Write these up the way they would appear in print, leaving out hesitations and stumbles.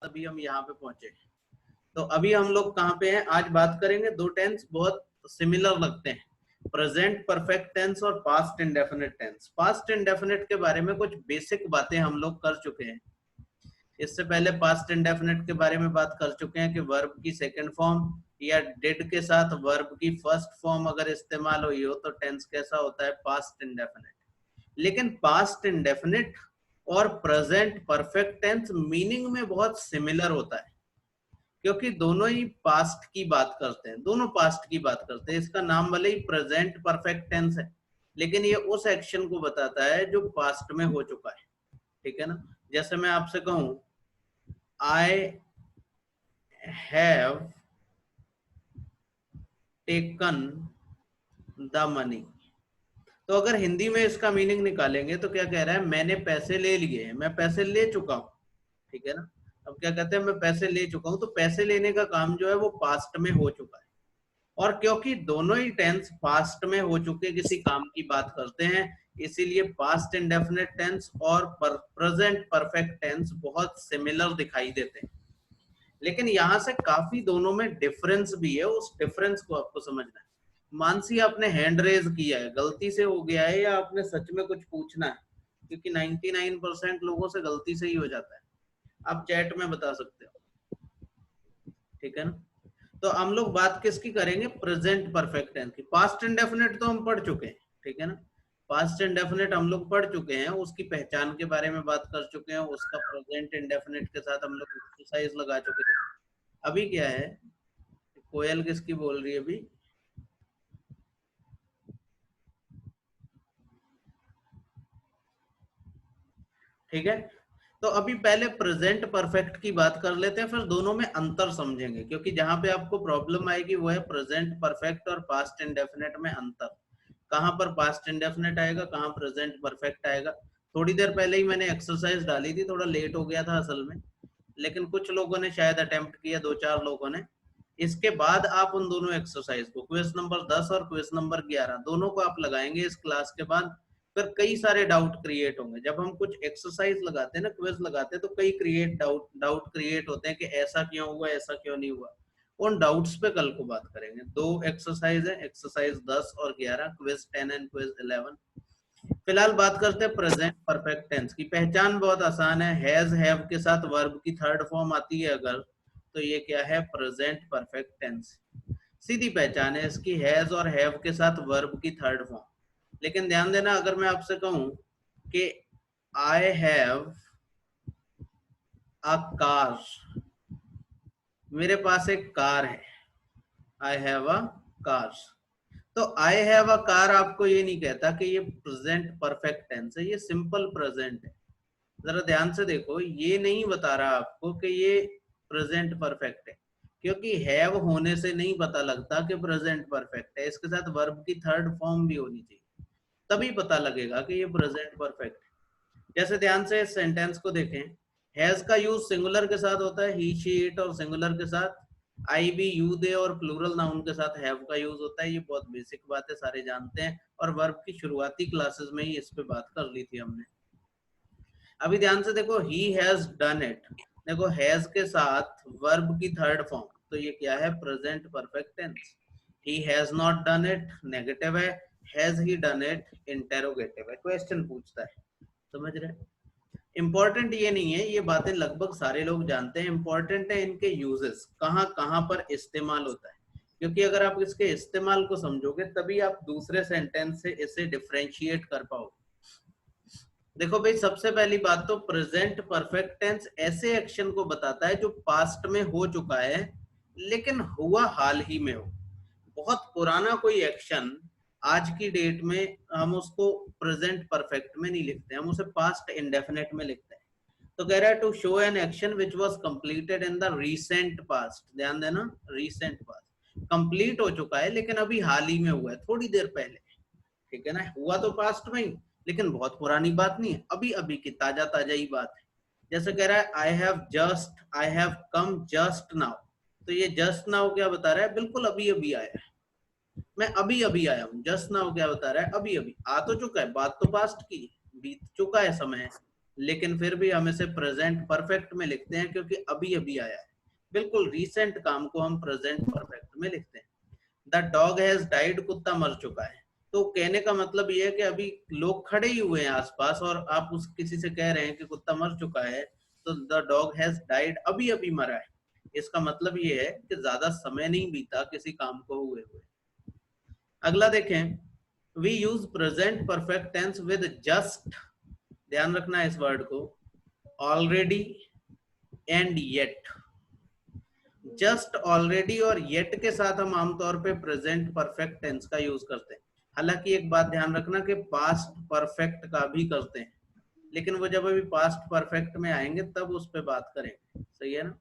अभी हम यहाँ पे पहुंचे। तो अभी हम लोग कहाँ पे हैं, आज बात करेंगे दो टेंस बहुत सिमिलर लगते हैं, प्रेजेंट परफेक्ट टेंस और past indefinite tense. Past indefinite के बारे में कुछ बेसिक बातें हम लोग कर चुके हैं। इससे पहले पास्ट इंडेफिनिट के बारे में बात कर चुके हैं कि वर्ब की सेकंड फॉर्म या डिड के साथ वर्ब की फर्स्ट फॉर्म अगर इस्तेमाल हुई हो तो टेंस कैसा होता है, पास्ट इंडेफिनिट। लेकिन पास्ट इंडेफिनिट और प्रेजेंट परफेक्ट टेंस मीनिंग में बहुत सिमिलर होता है, क्योंकि दोनों ही पास्ट की बात करते हैं, दोनों पास्ट की बात करते हैं। इसका नाम भले ही प्रेजेंट परफेक्ट टेंस है, लेकिन ये उस एक्शन को बताता है जो पास्ट में हो चुका है, ठीक है ना। जैसे मैं आपसे कहूं I have taken the money, तो अगर हिंदी में इसका मीनिंग निकालेंगे तो क्या कह रहा है, मैंने पैसे ले लिए हैं, मैं पैसे ले चुका हूं, ठीक है ना। अब क्या कहते हैं, मैं पैसे ले चुका हूं, तो पैसे लेने का काम जो है वो पास्ट में हो चुका है। और क्योंकि दोनों ही टेंस पास्ट में हो चुके किसी काम की बात करते हैं, इसीलिए पास्ट इंडेफिनिट टेंस और प्रेजेंट परफेक्ट टेंस बहुत सिमिलर दिखाई देते हैं। लेकिन यहां से काफी दोनों में डिफरेंस भी है, उस डिफरेंस को आपको समझना है। मानसी आपने हैंड रेज किया है, गलती से हो गया है या आपने सच में कुछ पूछना है, क्योंकि 99% लोगों से गलती से ही हो जाता है। आप चैट में बता सकते हो, ठीक है ना। तो हम लोग बात किसकी करेंगे, प्रेजेंट परफेक्ट टेंस की। पास्ट इंडेफिनिट तो हम पढ़ चुके हैं, ठीक है ना। पास्ट इंडेफिनिट हम लोग पढ़ चुके हैं, उसकी पहचान के बारे में बात कर चुके हैं, उसका प्रेजेंट इंडेफिनिट के साथ हम लोग एक्सरसाइज लगा चुके हैं। अभी क्या है, कोयल किसकी बोल रही है अभी, ठीक है। तो अभी पहले प्रेजेंट परफेक्ट की बात कर लेते हैं, फिर दोनों में अंतर समझेंगे, क्योंकि जहां पे आपको प्रॉब्लम आएगी वो है प्रेजेंट परफेक्ट और पास्ट इंडेफिनिट में अंतर। कहां पर पास्ट इंडेफिनिट आएगा, कहां प्रेजेंट परफेक्ट आएगा। थोड़ी देर पहले ही मैंने एक्सरसाइज डाली थी, थोड़ा लेट हो गया था असल में, लेकिन कुछ लोगों ने शायद अटेम्प्ट किया, 2-4 लोगों ने। इसके बाद आप उन दोनों एक्सरसाइज को, क्विज नंबर 10 और क्विज नंबर 11, दोनों को आप लगाएंगे इस क्लास के बाद। फिर कई सारे डाउट क्रिएट होंगे। जब हम कुछ एक्सरसाइज लगाते हैं ना, क्विज लगाते हैं, तो कई डाउट क्रिएट होते हैं कि ऐसा क्यों हुआ, ऐसा क्यों नहीं हुआ। उन डाउट्स पे कल को बात करेंगे। 2 एक्सरसाइज है, एक्सरसाइज 10 और 11, क्विज 10 एंड क्विज 11। फिलहाल बात करते हैं प्रेजेंट परफेक्ट टेंस की। पहचान बहुत आसान है, हैज हैव के साथ वर्ब की थर्ड फॉर्म आती है अगर, तो ये क्या है, प्रेजेंट परफेक्ट टेंस। सीधी पहचान है इसकी, हैज और हैव के साथ वर्ब की थर्ड फॉर्म। लेकिन ध्यान देना, अगर मैं आपसे कहूं कि आई हैव अ कार, मेरे पास एक कार है, आई हैव अ कार, तो आई हैव अ कार आपको ये नहीं कहता कि ये प्रेजेंट परफेक्ट टेंस है, ये सिंपल प्रेजेंट है। जरा ध्यान से देखो, ये नहीं बता रहा आपको कि ये प्रेजेंट परफेक्ट है, क्योंकि हैव होने से नहीं पता लगता कि प्रेजेंट परफेक्ट है। इसके साथ वर्ब की थर्ड फॉर्म भी होनी चाहिए, तभी पता लगेगा कि ये प्रेजेंट परफेक्ट है। जैसे ध्यान से इस सेंटेंस को देखें, हैज का यूज सिंगुलर के साथ होता है, ही शी इट, और सिंगुलर के साथ आई बी यू दे, और प्लूरल नाउन के साथ हैव का यूज होता है। ये बहुत बेसिक बात है, सारे जानते हैं, और वर्ब की शुरुआती क्लासेस में ही इस पे बात कर ली थी हमने। अभी ध्यान से देखो, ही हैज डन इट, देखो हैज के साथ वर्ब की थर्ड फॉर्म, तो ये क्या है, present perfect tense. He has not done it negative है, has he done it interrogative है, क्वेश्चन पूछता है, समझ रहे। इंपॉर्टेंट ये नहीं है, ये बातें लगभग सारे लोग जानते हैं, इंपॉर्टेंट है इनके यूजेस, कहां कहां पर इस्तेमाल होता है। क्योंकि अगर आप इसके इस्तेमाल को समझोगे तभी आप दूसरे सेंटेंस से इसे डिफरेंशिएट कर पाओगे। देखो भाई, सबसे पहली बात तो प्रेजेंट परफेक्ट टेंस ऐसे एक्शन को बताता है जो पास्ट में हो चुका है लेकिन हुआ हाल ही में हो। बहुत पुराना कोई एक्शन आज की डेट में हम उसको प्रेजेंट परफेक्ट में नहीं लिखते, हम उसे पास्ट इंडेफिनिट में लिखते हैं। तो कह रहा है to show an action which was completed in the recent past, ध्यान देना, रीसेंट पास्ट कंप्लीट हो चुका है लेकिन अभी हाल ही में हुआ है, थोड़ी देर पहले, ठीक है ना। हुआ तो पास्ट में ही, लेकिन बहुत पुरानी बात नहीं है, अभी अभी की ताजा ताजा ही बात है। जैसे कह रहा है I have come just now, तो ये जस्ट नाउ क्या बता रहा है, बिल्कुल अभी अभी आया है, मैं अभी अभी आया हूँ। जस्ट नाउ क्या बता रहा है, अभी अभी आ तो चुका है, बात तो पास्ट की, बीत चुका है समय, लेकिन फिर भी हम इसे प्रेजेंट परफेक्ट में लिखते हैं क्योंकि अभी अभी आया है। बिल्कुल रीसेंट काम को हम प्रेजेंट परफेक्ट में लिखते हैं। द डॉग हैज डाइड, कुत्ता मर चुका है। तो कहने का मतलब ये है कि अभी लोग खड़े ही हुए हैं आसपास और आप उस किसी से कह रहे हैं कि कुत्ता मर चुका है, तो द डॉग हैज डाइड अभी अभी मरा है। इसका मतलब ये है कि ज्यादा समय नहीं बीता किसी काम को हुए हुए। अगला देखें, we use present perfect tense with just, ध्यान रखना है इस वर्ड को, already and yet. Just, already और येट के साथ हम आमतौर पे प्रेजेंट परफेक्ट टेंस का यूज करते हैं। हालांकि एक बात ध्यान रखना कि पास्ट परफेक्ट का भी करते हैं, लेकिन वो जब अभी पास्ट परफेक्ट में आएंगे तब उस पर बात करेंगे। सही है ना?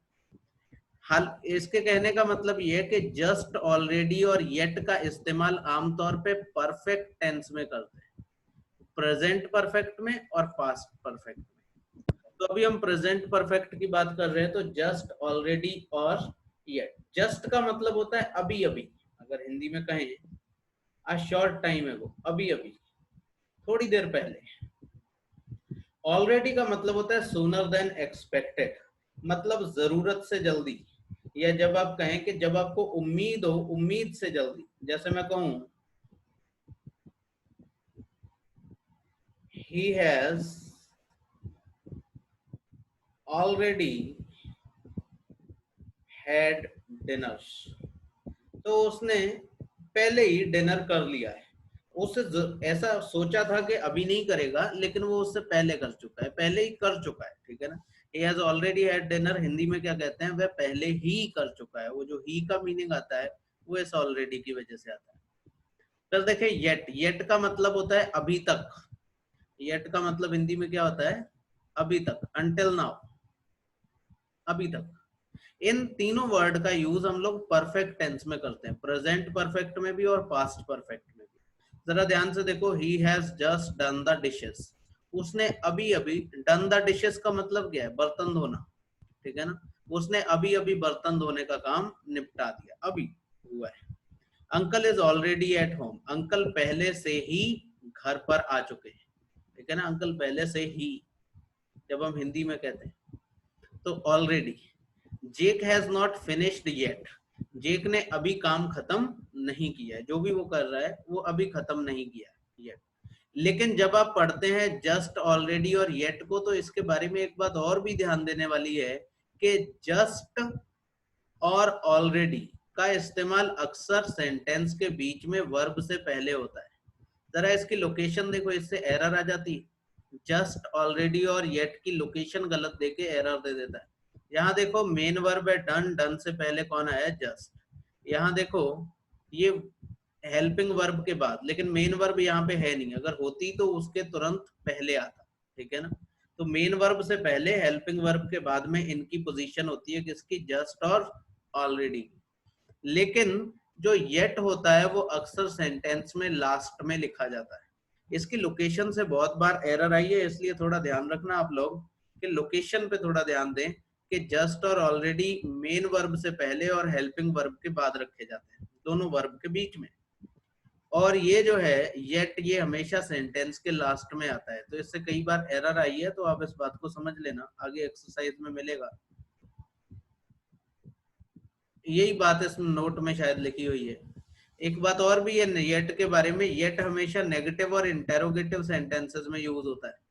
हाल इसके कहने का मतलब ये है कि जस्ट, ऑलरेडी और येट का इस्तेमाल आमतौर पे परफेक्ट टेंस में करते हैं, प्रेजेंट परफेक्ट में और पास्ट परफेक्ट में। तो अभी हम प्रेजेंट परफेक्ट की बात कर रहे हैं, तो जस्ट, ऑलरेडी और येट। जस्ट का मतलब होता है अभी अभी, अगर हिंदी में कहें अ शॉर्ट टाइम एगो, अभी अभी, थोड़ी देर पहले। ऑलरेडी का मतलब होता है सूनर देन एक्सपेक्टेड, मतलब जरूरत से जल्दी, या जब आप कहें कि जब आपको उम्मीद हो, उम्मीद से जल्दी। जैसे मैं कहूं he has already had dinner, तो उसने पहले ही डिनर कर लिया है। उससे ऐसा सोचा था कि अभी नहीं करेगा, लेकिन वो उससे पहले कर चुका है, पहले ही कर चुका है। ठीक है ना? he has already had dinner Hindi में क्या कहते हैं, वह पहले ही कर चुका है। वो जो ही का मीनिंग आता है वो इस ऑलरेडी की वजह से आता है। फिर देखें येट, येट का मतलब होता है अभी तक। येट का मतलब हिंदी में क्या होता है, अभी तक, until now, अभी तक। इन तीनों वर्ड का यूज हम लोग परफेक्ट टेंस में करते हैं, प्रेजेंट परफेक्ट में भी और पास्ट परफेक्ट में भी। जरा ध्यान से देखो, he has just done the dishes, उसने अभी अभी, डन द डिशेस का मतलब क्या है, बर्तन धोना। ठीक है ना? उसने अभी अभी बर्तन धोने का काम निपटा दिया, अभी हुआ है। Uncle is already at home, uncle पहले से ही घर पर आ चुके हैं। ठीक है ना? अंकल पहले से ही जब हम हिंदी में कहते हैं तो already. Jake has not finished yet, Jake ने अभी काम खत्म नहीं किया है, जो भी वो कर रहा है वो अभी खत्म नहीं किया येट। लेकिन जब आप पढ़ते हैं जस्ट, ऑलरेडी और येट को, तो इसके बारे में एक बात और भी ध्यान देने वाली है कि जस्ट और ऑलरेडी का इस्तेमाल अक्सर सेंटेंस के बीच में वर्ब से पहले होता है। जरा इसकी लोकेशन देखो, इससे एरर आ जाती है। जस्ट, ऑलरेडी और येट की लोकेशन गलत देके एरर दे देता है। यहाँ देखो मेन वर्ब है डन, डन से पहले कौन आया है, जस्ट। यहाँ देखो ये हेल्पिंग वर्ब के बाद, लेकिन मेन वर्ब यहाँ पे है नहीं, अगर होती तो उसके तुरंत पहले आता। ठीक है ना? तो मेन वर्ब से पहले, हेल्पिंग वर्ब के बाद में इनकी पोजीशन होती है किसकी, जस्ट और ऑलरेडी। लेकिन जो येट होता है वो अक्सर सेंटेंस में लास्ट में लिखा जाता है। इसकी लोकेशन से बहुत बार एरर आई है, इसलिए थोड़ा ध्यान रखना आप लोग कि लोकेशन पे थोड़ा ध्यान दें कि जस्ट और ऑलरेडी मेन वर्ब से पहले और हेल्पिंग वर्ब के बाद रखे जाते हैं, दोनों वर्ब के बीच में। और ये जो है येट, ये हमेशा सेंटेंस के लास्ट में आता है। तो इससे कई बार एरर आई है, तो आप इस बात को समझ लेना, आगे एक्सरसाइज में मिलेगा। यही बात इस नोट में शायद लिखी हुई है। एक बात और भी है येट के बारे में, येट हमेशा नेगेटिव और इंटेरोगेटिव सेंटेंसेस में यूज होता है।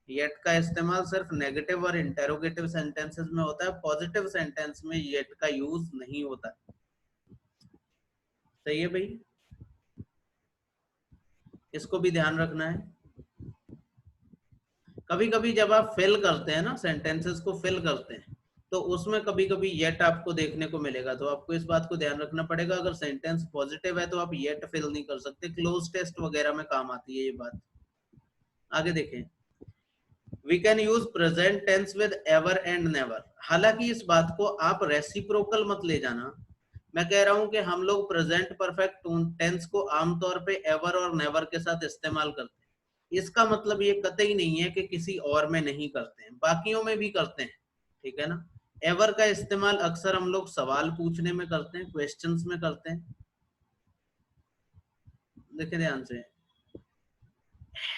येट का इस्तेमाल सिर्फ नेगेटिव और इंटेरोगेटिव सेंटेंसेस में होता है, पॉजिटिव सेंटेंस में येट का यूज नहीं होता। सही है भाई? इसको भी ध्यान रखना है। कभी कभी जब आप फिल करते हैं ना, सेंटेंसेस को फिल करते हैं, तो उसमें कभी कभी येट आपको देखने को मिलेगा, तो आपको इस बात को ध्यान रखना पड़ेगा। अगर सेंटेंस पॉजिटिव है तो आप येट फिल नहीं कर सकते, क्लोज टेस्ट वगैरह में काम आती है ये बात। आगे देखें, we can use present tense with ever and never. हालांकि इस बात को आप रेसिप्रोकल मत ले जाना। मैं कह रहा हूं कि हम लोग प्रेजेंट परफेक्ट टेंस को आमतौर पे एवर और नेवर के साथ इस्तेमाल करते हैं। इसका मतलब ये कतई नहीं है कि किसी और में नहीं करते हैं, बाकियों में भी करते हैं। ठीक है ना? एवर का इस्तेमाल अक्सर हम लोग सवाल पूछने में करते हैं, क्वेश्चंस में करते हैं। देखिए ध्यान से,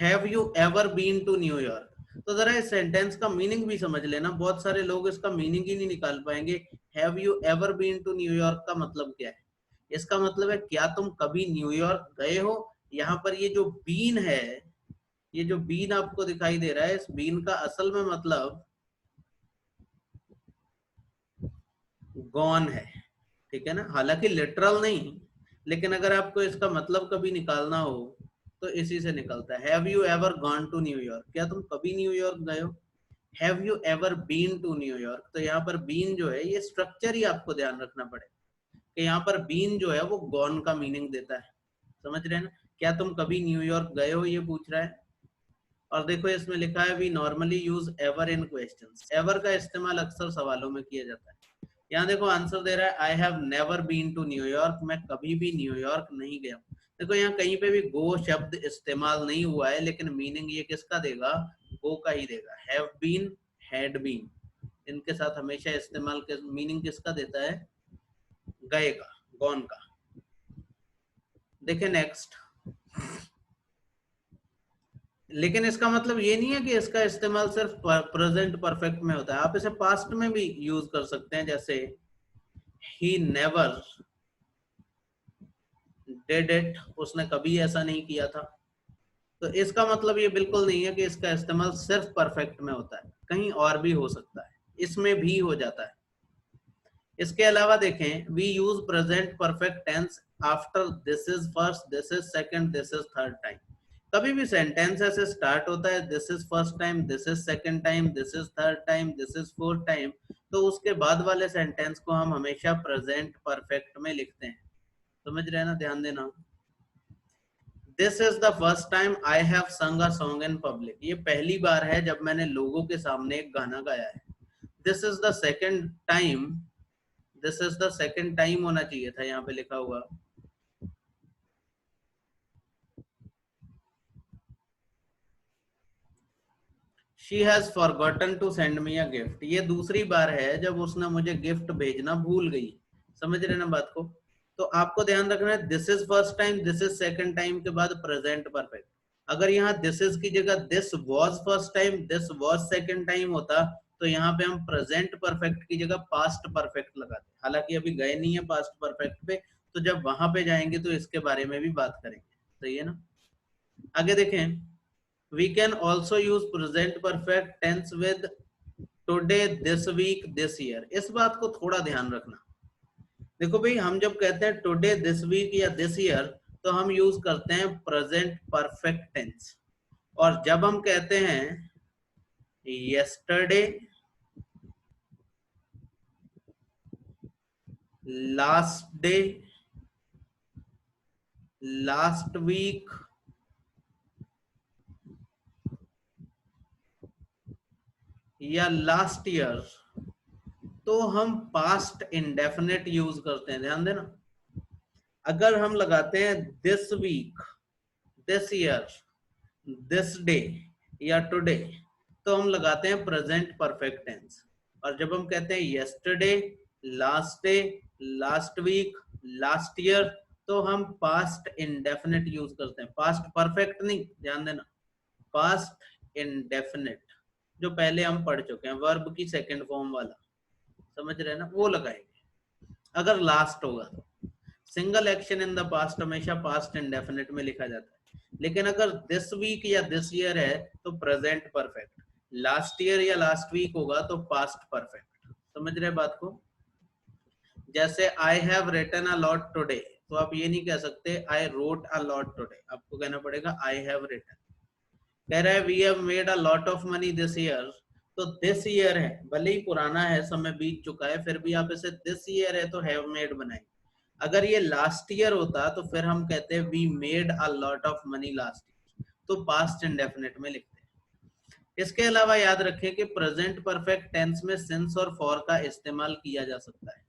have you ever been to New York, तो जरा इस सेंटेंस का मीनिंग भी समझ लेना, बहुत सारे लोग इसका मीनिंग ही नहीं निकाल पाएंगे। Have you ever been to New York का मतलब क्या है? इसका मतलब है क्या तुम कभी न्यूयॉर्क गए हो। यहाँ पर ये जो बीन है, ये जो बीन आपको दिखाई दे रहा है, इस बीन का असल में मतलब गॉन है, ठीक है ना। हालांकि लिटरल नहीं, लेकिन अगर आपको इसका मतलब कभी निकालना हो तो इसी से निकलता है। Have you ever gone to New York, क्या तुम कभी न्यूयॉर्क गए हो। Have you ever been to New York, तो यहाँ पर बीन जो है ये स्ट्रक्चर ही आपको ध्यान रखना पड़ेगा कि यहाँ पर बीन जो है वो गॉन का मीनिंग देता है। समझ रहे हैं ना, क्या तुम कभी न्यूयॉर्क गए हो ये पूछ रहा है। और देखो इसमें लिखा है we normally use ever in questions. Ever का इस्तेमाल अक्सर सवालों में किया जाता है। यहाँ देखो आंसर दे रहा है I have never been to New York, मैं कभी भी न्यूयॉर्क नहीं गया। देखो यहाँ कहीं पे भी गो शब्द इस्तेमाल नहीं हुआ है, लेकिन मीनिंग ये किसका देगा, गो का ही देगा। हैव बीन, हैड बीन, इनके साथ हमेशा इस्तेमाल मीनिंग किसका देता है, गए का, गॉन का। देखिए नेक्स्ट, लेकिन इसका मतलब ये नहीं है कि इसका इस्तेमाल सिर्फ प्रेजेंट परफेक्ट में होता है, आप इसे पास्ट में भी यूज कर सकते हैं। जैसे ही नेवर डिड इट, उसने कभी ऐसा नहीं किया था। तो इसका मतलब ये बिल्कुल नहीं है कि इसका इस्तेमाल सिर्फ परफेक्ट में होता है, कहीं और भी हो सकता है, इसमें भी हो जाता है। इसके अलावा देखें we use present perfect tense after this is first, this is second, this is third time. कभी भी सेंटेंस ऐसे स्टार्ट होता है this is first time, this is second time, this is third time, this is fourth time, तो उसके बाद वाले sentence को हम हमेशा प्रेजेंट परफेक्ट में लिखते हैं। समझ रहे हैं ना, ध्यान देना। This is the first time I have संग अ सॉन्ग इन पब्लिक, ये पहली बार है जब मैंने लोगों के सामने एक गाना गाया है। This is the second time, this is the second time होना चाहिए था यहाँ पे लिखा हुआ। She has forgotten to send me a gift, ये दूसरी बार है जब उसने मुझे गिफ्ट भेजना भूल गई। समझ रहे ना बात को। तो आपको ध्यान रखना है this is first time, this is second time के बाद प्रेजेंट परफेक्ट। अगर यहाँ दिस इज की जगह this was first time, this was second time होता, तो यहाँ पे हम प्रेजेंट परफेक्ट की जगह पास्ट परफेक्ट लगाते। हालांकि अभी गए नहीं है पास्ट परफेक्ट पे, तो जब वहां पे जाएंगे तो इसके बारे में भी बात करेंगे। सही है ना। आगे देखें, we can also use present perfect tense with today, this week, this year। इस बात को थोड़ा ध्यान रखना। देखो भाई हम जब कहते हैं टुडे, दिस वीक या दिस ईयर, तो हम यूज करते हैं प्रेजेंट परफेक्ट टेंस। और जब हम कहते हैं yesterday, last day, last week, या लास्ट ईयर, तो हम पास्ट इंडेफिनिट यूज करते हैं। ध्यान देना, अगर हम लगाते हैं this week, this year, this day या टुडे, तो हम लगाते हैं प्रेजेंट परफेक्ट टेंस। और जब हम कहते हैं yesterday, last day, last week, last year, तो हम पास्ट इंडेफिनिट यूज करते हैं, पास्ट परफेक्ट नहीं, ध्यान देना, पास्ट इंडेफिनिट जो पहले हम पढ़ चुके हैं, वर्ब की सेकंड फॉर्म वाला। समझ रहे हैं ना, वो लगाएंगे अगर लास्ट होगा तो। Single action in the past हमेशा पास्ट इंडेफिनिट में लिखा जाता है। लेकिन अगर दिस वीक या दिस ईयर है तो प्रेजेंट परफेक्ट, लास्ट ईयर या लास्ट वीक होगा तो पास्ट परफेक्ट। समझ रहे बात को। जैसे I have written a lot today, तो आप ये नहीं कह सकते I wrote a lot today, आपको कहना पड़ेगा आई हैव रिटन। कह रहा है we have made a lot of money this year, तो दिस ईयर है, भले ही पुराना है, समय बीत चुका है, फिर भी आप इसे दिस ईयर है तो हैव मेड बनाएंगे। अगर ये लास्ट ईयर होता तो फिर हम कहते हैं we made a lot of money last year, तो पास्ट इंडेफिनिट में लिखते हैं। इसके अलावा याद रखें कि प्रेजेंट परफेक्ट टेंस में सिंस और फॉर का इस्तेमाल किया जा सकता है।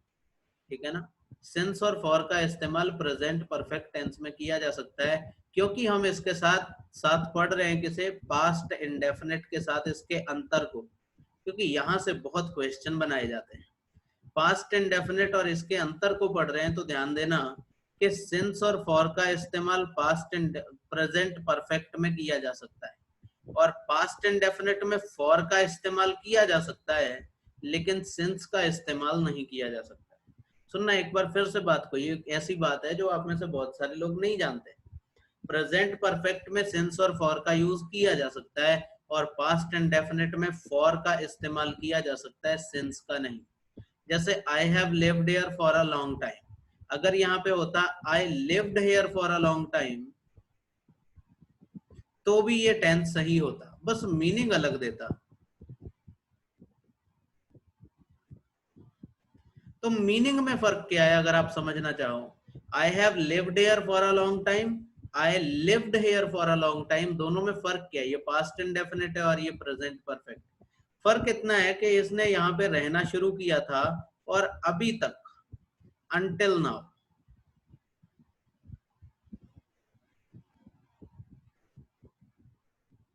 ठीक है ना, सिंस और फॉर का इस्तेमाल प्रेजेंट परफेक्ट टेंस में किया जा सकता है, क्योंकि हम इसके साथ साथ पढ़ रहे हैं किसे, पास्ट इंडेफिनिट के साथ इसके अंतर को, क्योंकि यहां से बहुत क्वेश्चन बनाए जाते हैं। पास्ट इंडेफिनिट और इसके अंतर को पढ़ रहे हैं तो ध्यान देना कि सिंस और फॉर का इस्तेमाल पास्ट प्रेजेंट परफेक्ट में किया जा सकता है, और पास्ट इंडेफिनिट में फॉर का इस्तेमाल किया जा सकता है लेकिन सिंस का इस्तेमाल नहीं किया जा सकता। सुनना एक बार फिर से बात को, ये ऐसी बात है जो आप में से बहुत सारे लोग नहीं जानते। प्रेजेंट परफेक्ट में सिंस और फॉर का यूज किया जा सकता है और पास्ट इंडेफिनिट में फॉर का इस्तेमाल किया जा सकता है, सिंस का नहीं। जैसे I have lived here for a long time, अगर यहाँ पे होता I lived here for a long time तो भी ये टेंस सही होता, बस मीनिंग अलग देता। तो मीनिंग में फर्क क्या है अगर आप समझना चाहो? I have lived here for a long time, I lived here for a long time, दोनों में फर्क क्या है? ये पास्ट इंडेफिनिट है और ये प्रेजेंट परफेक्ट। फर्क इतना है कि इसने यहाँ पे रहना शुरू किया था और अभी तक, until now,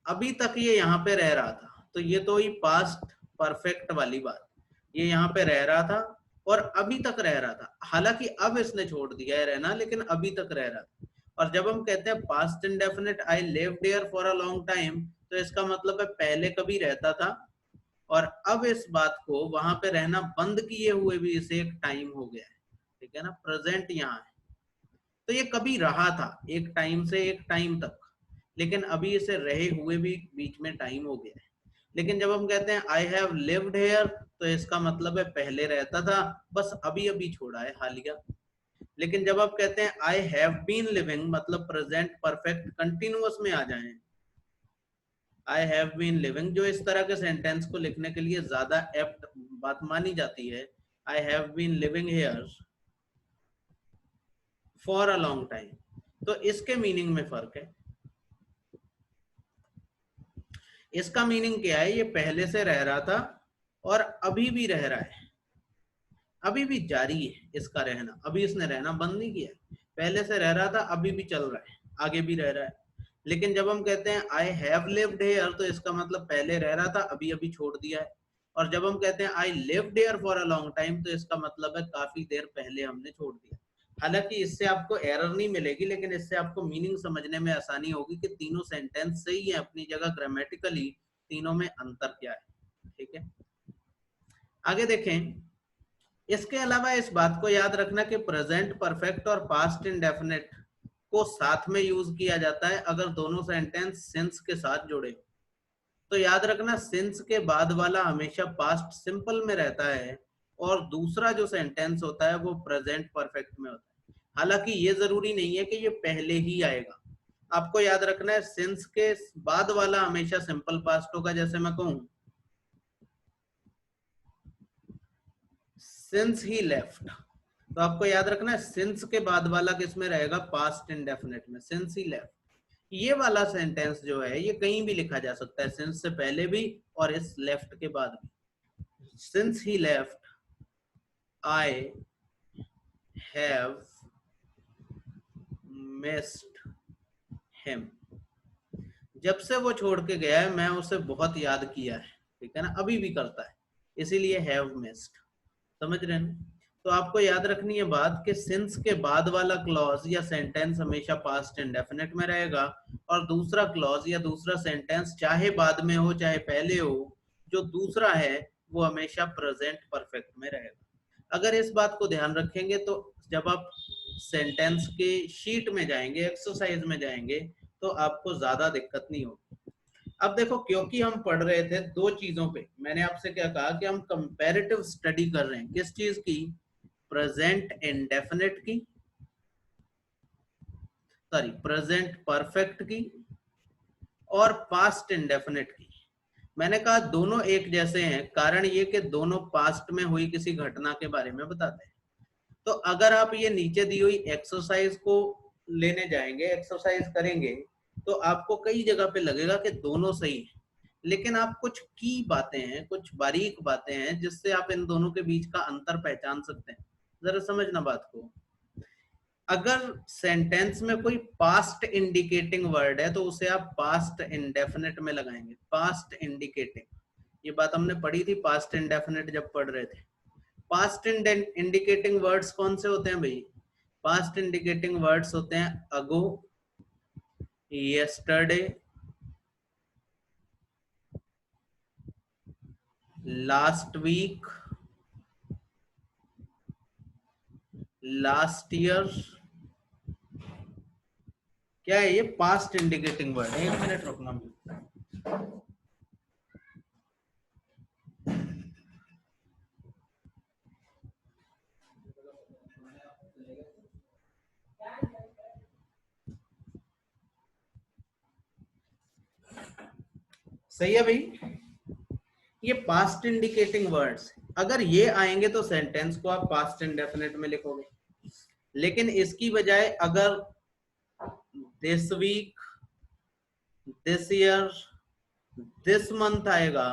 अभी तक ये यहाँ पे रह रहा था, तो ये तो ही पास्ट परफेक्ट वाली बात। ये यहाँ पे रह रहा था और अभी तक रह रहा था, हालांकि अब इसने छोड़ दिया है रहना, लेकिन अभी तक रह रहा था। और जब हम कहते हैं past indefinite I lived here for a long time, तो इसका मतलब है पहले कभी रहता था और अब इस बात को वहां पे रहना बंद किए हुए भी इसे एक टाइम हो गया है, ठीक है ना। प्रेजेंट यहाँ है, तो ये कभी रहा था एक टाइम से एक टाइम तक, लेकिन अभी इसे रहे हुए भी बीच में टाइम हो गया है। लेकिन जब हम कहते हैं आई हैव लिव्ड हियर, तो इसका मतलब है पहले रहता था, बस अभी अभी छोड़ा है, हालिया। लेकिन जब आप कहते हैं आई हैव बीन लिविंग, मतलब प्रेजेंट परफेक्ट कंटिन्यूअस में आ जाए, आई हैव बीन लिविंग, जो इस तरह के सेंटेंस को लिखने के लिए ज्यादा एप्ट बात मानी जाती है, I have been living here for a long time, तो इसके मीनिंग में फर्क है। इसका मीनिंग क्या है? ये पहले से रह रहा था और अभी भी रह रहा है, अभी भी जारी है इसका रहना, अभी इसने रहना बंद नहीं किया। पहले से रह रहा था, अभी भी चल रहा है, आगे भी रह रहा है। लेकिन जब हम कहते हैं आई हैव लिव्ड हियर, तो इसका मतलब पहले रह रहा था, अभी अभी छोड़ दिया है। और जब हम कहते हैं I lived here for a long time, तो इसका मतलब है काफी देर पहले हमने छोड़ दिया। हालांकि इससे आपको एरर नहीं मिलेगी, लेकिन इससे आपको मीनिंग समझने में आसानी होगी कि तीनों सेंटेंस सही है अपनी जगह, ग्रामेटिकली तीनों में अंतर क्या है, ठीक है। आगे देखें, इसके अलावा इस बात को याद रखना कि प्रेजेंट परफेक्ट और पास्ट इंडेफिनिट को साथ में यूज किया जाता है अगर दोनों सेंटेंस सिंस के साथ जुड़े। तो याद रखना, सिंस के बाद वाला हमेशा पास्ट सिंपल में रहता है और दूसरा जो सेंटेंस होता है वो प्रेजेंट परफेक्ट में होता है। हालांकि ये जरूरी नहीं है कि ये पहले ही आएगा, आपको याद रखना है सिंस के बाद वाला हमेशा सिंपल पास्ट होगा। जैसे मैं कहूं सिंस ही लेफ्ट, तो आपको याद रखना है सिंस के बाद वाला किस में रहेगा? पास्ट इंडेफिनिट में, सिंस ही लेफ्ट। ये वाला सेंटेंस जो है ये कहीं भी लिखा जा सकता है, सिंस से पहले भी और इस लेफ्ट के बाद भी। Since he left I have missed him, जब से वो छोड़ के गया है मैं उसे बहुत याद किया है, ठीक है ना, अभी भी करता है, इसीलिए हैव मिस्ड। समझ रहे हैं? तो आपको याद रखनी है बात कि सिंस के बाद वाला क्लॉज या सेंटेंस हमेशा पास्ट इंडेफिनिट में रहेगा और दूसरा क्लॉज या दूसरा सेंटेंस चाहे बाद में हो चाहे पहले हो, जो दूसरा है वो हमेशा प्रेजेंट परफेक्ट में रहेगा। अगर इस बात को ध्यान रखेंगे तो जब आप सेंटेंस के शीट में जाएंगे, एक्सरसाइज में जाएंगे, तो आपको ज्यादा दिक्कत नहीं होगी। अब देखो, क्योंकि हम पढ़ रहे थे दो चीजों पे, मैंने आपसे क्या कहा कि हम कंपैरेटिव स्टडी कर रहे हैं, किस चीज की? प्रेजेंट इंडेफिनिट की, सॉरी प्रेजेंट परफेक्ट की और पास्ट इंडेफिनिट की। मैंने कहा दोनों एक जैसे हैं, कारण ये कि दोनों पास्ट में हुई किसी घटना के बारे में बताते हैं। तो अगर आप ये नीचे दी हुई एक्सरसाइज को लेने जाएंगे, एक्सरसाइज करेंगे, तो आपको कई जगह पे लगेगा कि दोनों सही है, लेकिन आप कुछ की बातें हैं, कुछ बारीक बातें हैं जिससे आप इन दोनों के बीच का अंतर पहचान सकते हैं। जरा समझना बात को। अगर सेंटेंस में कोई पास्ट इंडिकेटिंग वर्ड है तो उसे आप पास्ट इंडेफिनिट में लगाएंगे, पास्ट इंडिकेटिंग। ये बात हमने पढ़ी थी पास्ट इंडेफिनिट जब पढ़ रहे थे। पास्ट इंडिकेटिंग वर्ड्स कौन से होते हैं भाई? पास्ट इंडिकेटिंग वर्ड्स होते हैं ago, yesterday, last week, last year, क्या है ये? पास्ट इंडिकेटिंग वर्ड है। 1 मिनट रुकना। सही है भाई, ये पास्ट इंडिकेटिंग वर्ड्स, अगर ये आएंगे तो सेंटेंस को आप पास्ट इंडेफिनिट में लिखोगे, लेकिन इसकी बजाय अगर this week, this year, this month आएगा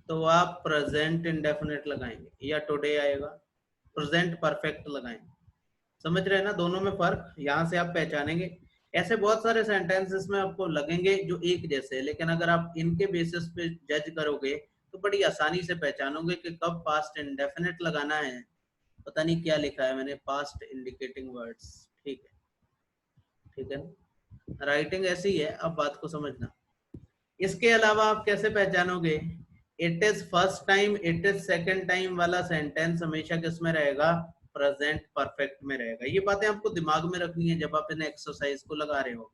तो आप प्रेजेंट इंडेफिनिट लगाएंगे, या टुडे आएगा प्रेजेंट परफेक्ट लगाएंगे। समझ रहे हैं ना दोनों में फर्क? यहां से आप पहचानेंगे। ऐसे बहुत सारे सेंटेंसेस में आपको लगेंगे जो एक जैसे है, लेकिन अगर आप इनके बेसिस पे जज करोगे तो बड़ी आसानी से पहचानोगे कि कब पास्ट इंडेफिनिट लगाना है। पता नहीं क्या लिखा है मैंने, पास्ट इंडिकेटिंग वर्ड्स। ठीक है, ठीक है, राइटिंग ऐसी है, अब बात को समझना। इसके अलावा आप कैसे पहचानोगे? It is first time, it is second time वाला सेंटेंस हमेशा किस में रहेगा? प्रेजेंट परफेक्ट में रहेगा। ये बातें आपको दिमाग में रखनी है जब आप इन एक्सरसाइज को लगा रहे हो।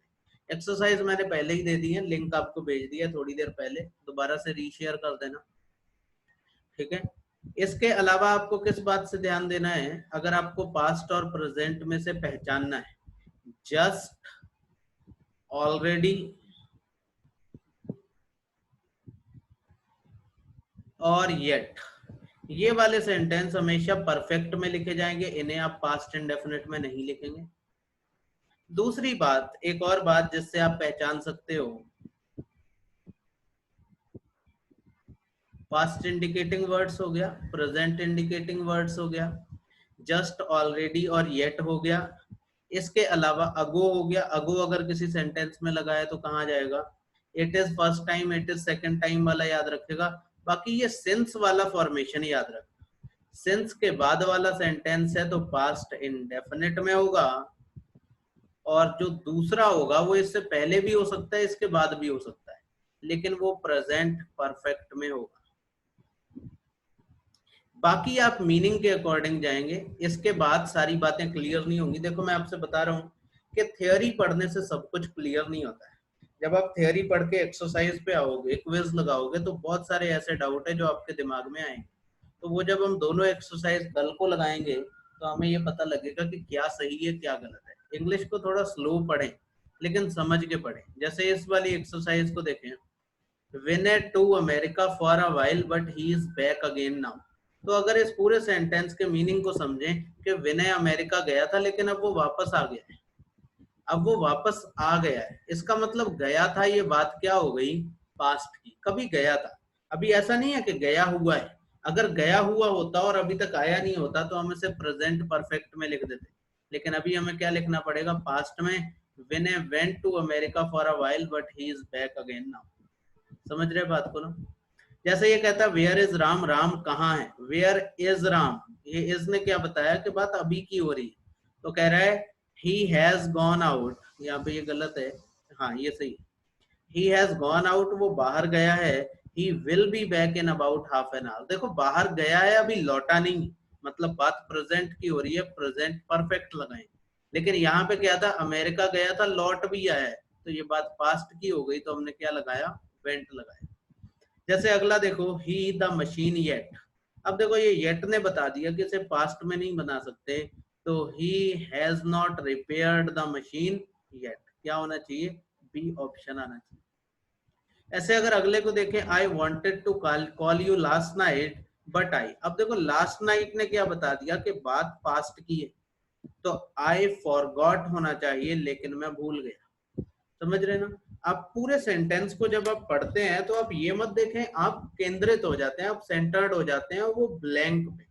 एक्सरसाइज मैंने पहले ही दे दी है, लिंक आपको भेज दिया थोड़ी देर पहले, दोबारा से रीशेयर कर देना। ठीक है, इसके अलावा आपको किस बात से ध्यान देना है? अगर आपको पास्ट और प्रेजेंट में से पहचानना है, जस्ट, ऑलरेडी और येट, ये वाले सेंटेंस हमेशा परफेक्ट में लिखे जाएंगे, इन्हें आप पास्ट इंडेफिनिट में नहीं लिखेंगे। दूसरी बात, एक और बात जिससे आप पहचान सकते हो, पास्ट इंडिकेटिंग वर्ड्स हो गया, प्रेजेंट इंडिकेटिंग वर्ड्स हो गया, जस्ट, ऑलरेडी और येट हो गया। इसके अलावा अगो हो गया। अगो अगर किसी सेंटेंस में लगाए तो कहाँ जाएगा? It is first time, it is second time वाला याद रखेगा। बाकी ये सिंस वाला फॉर्मेशन याद रख, सिंस के बाद वाला सेंटेंस है तो पास्ट इंडेफिनिट में होगा, और जो दूसरा होगा वो इससे पहले भी हो सकता है, इसके बाद भी हो सकता है, लेकिन वो प्रेजेंट परफेक्ट में होगा। बाकी आप मीनिंग के अकॉर्डिंग जाएंगे, इसके बाद सारी बातें क्लियर नहीं होंगी। देखो मैं आपसे बता रहा हूँ कि थ्योरी पढ़ने से सब कुछ क्लियर नहीं होता है। जब आप थ्योरी पढ़ के एक्सरसाइज पे आओगे, क्विज लगाओगे, तो बहुत सारे ऐसे डाउट है जो आपके दिमाग में आएंगे। तो वो जब हम दोनों एक्सरसाइज कल को लगाएंगे तो हमें ये पता लगेगा कि क्या सही है क्या गलत है। इंग्लिश को थोड़ा स्लो पढ़ें, लेकिन समझ के पढ़ें। जैसे इस वाली एक्सरसाइज को देखें, Vinay to America for a while but he is back again now. तो अगर इस पूरे सेंटेंस के मीनिंग को समझें कि विनय अमेरिका गया था लेकिन अब वो वापस आ गया है, अब वो वापस आ गया है, इसका मतलब गया था, ये बात क्या हो गई? पास्ट की। कभी गया था, अभी ऐसा नहीं है कि गया हुआ है। अगर गया हुआ होता और अभी तक आया नहीं होता तो हम इसे प्रेजेंट परफेक्ट में लिख देते, लेकिन अभी हमें क्या लिखना पड़ेगा? पास्ट में। Vinay went to America for a while but he is back again now. समझ रहे बात को ना? जैसे ये कहता है वेयर इज राम, राम कहाँ है? वेयर इज राम, ये इज ने क्या बताया कि बात अभी की हो रही है, तो कह रहा है ही हैज गॉन आउट। यहाँ पे ये गलत है, हाँ ये सही है। ही हैज गॉन आउट, वो बाहर गया है। He will be back in about half an hour. देखो बाहर गया है, अभी लौटा नहीं, मतलब बात प्रेजेंट की हो रही है, प्रेजेंट परफेक्ट लगाएं। लेकिन यहाँ पे क्या था? अमेरिका गया था, लौट भी आया है, तो ये बात पास्ट की हो गई, तो हमने क्या लगाया? वेंट लगाया। जैसे अगला देखो, ही द मशीन येट। अब देखो ये येट ने बता दिया कि इसे पास्ट में नहीं बना सकते, तो ही has not repaired the machine yet. क्या होना चाहिए? बी ऑप्शन आना चाहिए। ऐसे अगर अगले को देखें, I wanted to call you last night but I. अब देखो लास्ट नाइट ने क्या बता दिया कि बात पास्ट की है, तो आई फॉरगॉट होना चाहिए, लेकिन मैं भूल गया। समझ रहे ना? आप पूरे सेंटेंस को जब आप पढ़ते हैं तो आप ये मत देखें, आप केंद्रित हो जाते हैं, आप सेंटर्ड हो जाते हैं वो ब्लैंक पे।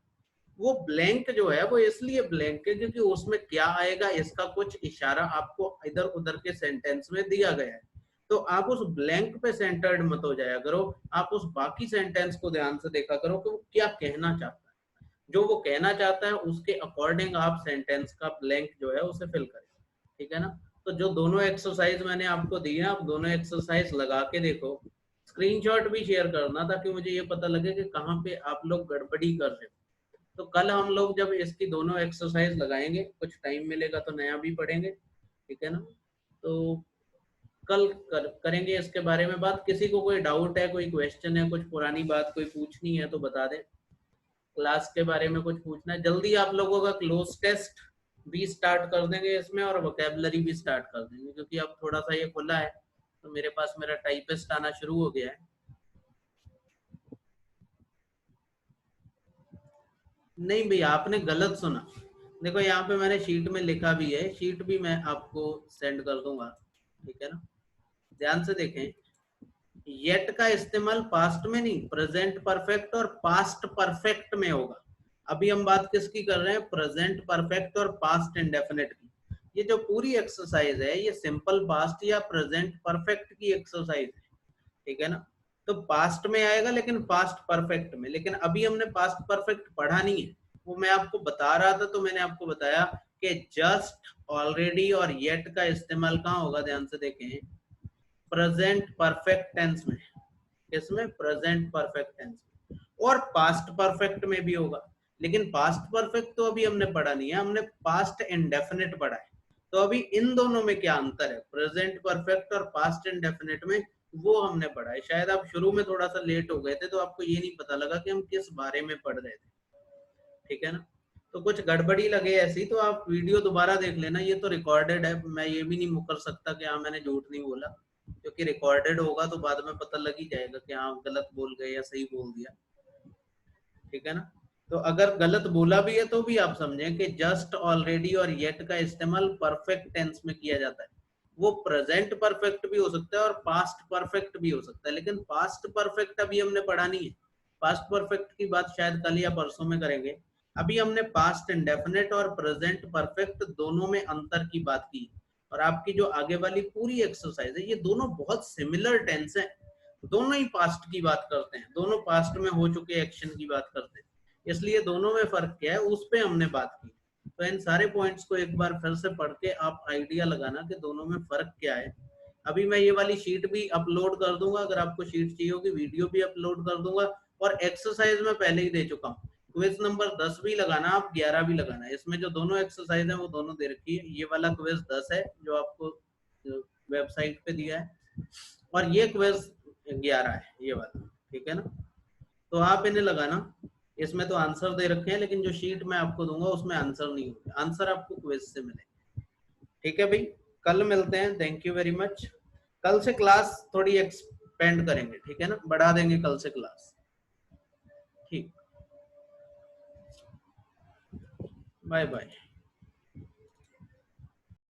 वो ब्लैंक जो है वो इसलिए ब्लैंक है क्योंकि उसमें क्या आएगा इसका कुछ इशारा आपको इधर उधर के सेंटेंस में दिया गया है। तो आप उस ब्लैंक पे सेंटर्ड मत हो जाया करो, आप उस बाकी सेंटेंस को ध्यान से देखा करो कि वो क्या कहना चाहता है। जो वो कहना चाहता है उसके अकॉर्डिंग आप सेंटेंस का ब्लैंक जो है उसे फिल करें। ठीक है ना? तो जो दोनों एक्सरसाइज मैंने आपको दी है, आप दोनों एक्सरसाइज लगा के देखो, स्क्रीनशॉट भी शेयर करना ताकि मुझे ये पता लगे कि कहाँ पे आप लोग गड़बड़ी कर रहे हो। तो कल हम लोग जब इसकी दोनों एक्सरसाइज लगाएंगे, कुछ टाइम मिलेगा तो नया भी पढ़ेंगे, ठीक है ना। तो कल करेंगे इसके बारे में बात। किसी को कोई डाउट है, कोई क्वेश्चन है, कुछ पुरानी बात कोई पूछनी है तो बता दें। क्लास के बारे में कुछ पूछना है, जल्दी आप लोगों का क्लोज टेस्ट भी स्टार्ट कर देंगे इसमें और वोकेबलरी भी स्टार्ट कर देंगे, क्योंकि अब थोड़ा सा ये खुला है तो मेरे पास मेरा टाइपिस्ट आना शुरू हो गया है। नहीं भैया, आपने गलत सुना। देखो यहाँ पे मैंने शीट में लिखा भी है, शीट भी मैं आपको सेंड कर दूंगा, ठीक है ना। ध्यान से देखें, येट का इस्तेमाल पास्ट में नहीं, प्रेजेंट परफेक्ट और पास्ट परफेक्ट में होगा। अभी हम बात किसकी कर रहे हैं, प्रेजेंट परफेक्ट और पास्ट इंडेफिनिट की। ये जो पूरी एक्सरसाइज है ये सिंपल पास्ट या प्रेजेंट परफेक्ट की एक्सरसाइज है, ठीक है ना। तो पास्ट में आएगा लेकिन पास्ट परफेक्ट में, लेकिन अभी हमने पास्ट परफेक्ट पढ़ा नहीं है, वो मैं आपको बता रहा था। तो मैंने आपको बताया कि जस्ट, ऑलरेडी और येट का इस्तेमाल कहाँ होगा, ध्यान से देखें, प्रेजेंट परफेक्ट टेंस में। इसमें प्रेजेंट परफेक्ट टेंस में और पास्ट परफेक्ट में भी होगा। लेकिन पास्ट परफेक्ट तो अभी हमने पढ़ा नहीं है, हमने पास्ट इंडेफिनिट पढ़ा है। तो अभी इन दोनों में क्या अंतर है, प्रेजेंट परफेक्ट और पास्ट इंडेफिनिट में, वो हमने पढ़ा है। शायद आप शुरू में थोड़ा सा लेट हो गए थे तो आपको ये नहीं पता लगा कि हम किस बारे में पढ़ रहे थे, ठीक है ना। तो कुछ गड़बड़ी लगे ऐसी तो आप वीडियो दोबारा देख लेना, ये तो रिकॉर्डेड है, मैं ये भी नहीं मुकर सकता कि हाँ मैंने झूठ नहीं बोला, क्योंकि रिकॉर्डेड होगा तो बाद में पता लग ही जाएगा कि हाँ गलत बोल गए या सही बोल दिया, ठीक है ना। तो अगर गलत बोला भी है तो भी आप समझें कि जस्ट, ऑलरेडी और येट का इस्तेमाल परफेक्ट टेंस में किया जाता है। वो प्रेजेंट परफेक्ट भी हो सकता है और पास्ट परफेक्ट भी हो सकता है, लेकिन पास्ट परफेक्ट अभी हमने पढ़ा नहीं है। पास्ट परफेक्ट की बात शायद कल या परसों में करेंगे। अभी हमने पास्ट इंडेफिनिट और प्रेजेंट परफेक्ट दोनों में अंतर की बात की, और आपकी जो आगे वाली पूरी एक्सरसाइज है ये दोनों बहुत सिमिलर टेंस है। दोनों ही पास्ट की बात करते हैं, दोनों पास्ट में हो चुके एक्शन की बात करते हैं, इसलिए दोनों में फर्क क्या है उस पे हमने बात की। तो इन सारे पॉइंट्स को एक बार फिर से पढ़ के आप आइडिया लगाना कि दोनों में फर्क क्या है। अभी मैं ये वाली शीट भी अपलोड कर दूंगा, अगर आपको शीट चाहिए होगी वीडियो भी अपलोड कर दूंगा, और एक्सरसाइज में पहले ही दे चुका हूँ। क्विज नंबर 10 भी लगाना, आप 11 भी लगाना, इसमें जो दोनों एक्सरसाइज है वो दोनों दे रखी है। ये वाला क्विज 10 है जो आपको वेबसाइट पे दिया है, और ये क्विज 11 है ये वाला, ठीक है ना। तो आप इन्हें लगाना, इसमें तो आंसर दे रखे हैं लेकिन जो शीट मैं आपको दूंगा उसमें आंसर नहीं होंगे, आंसर आपको क्विज से मिलेंगे, ठीक है भाई। कल मिलते हैं, थैंक यू वेरी मच। कल से क्लास थोड़ी एक्सपेंड करेंगे, ठीक है ना, बढ़ा देंगे कल से क्लास, ठीक। Bye bye.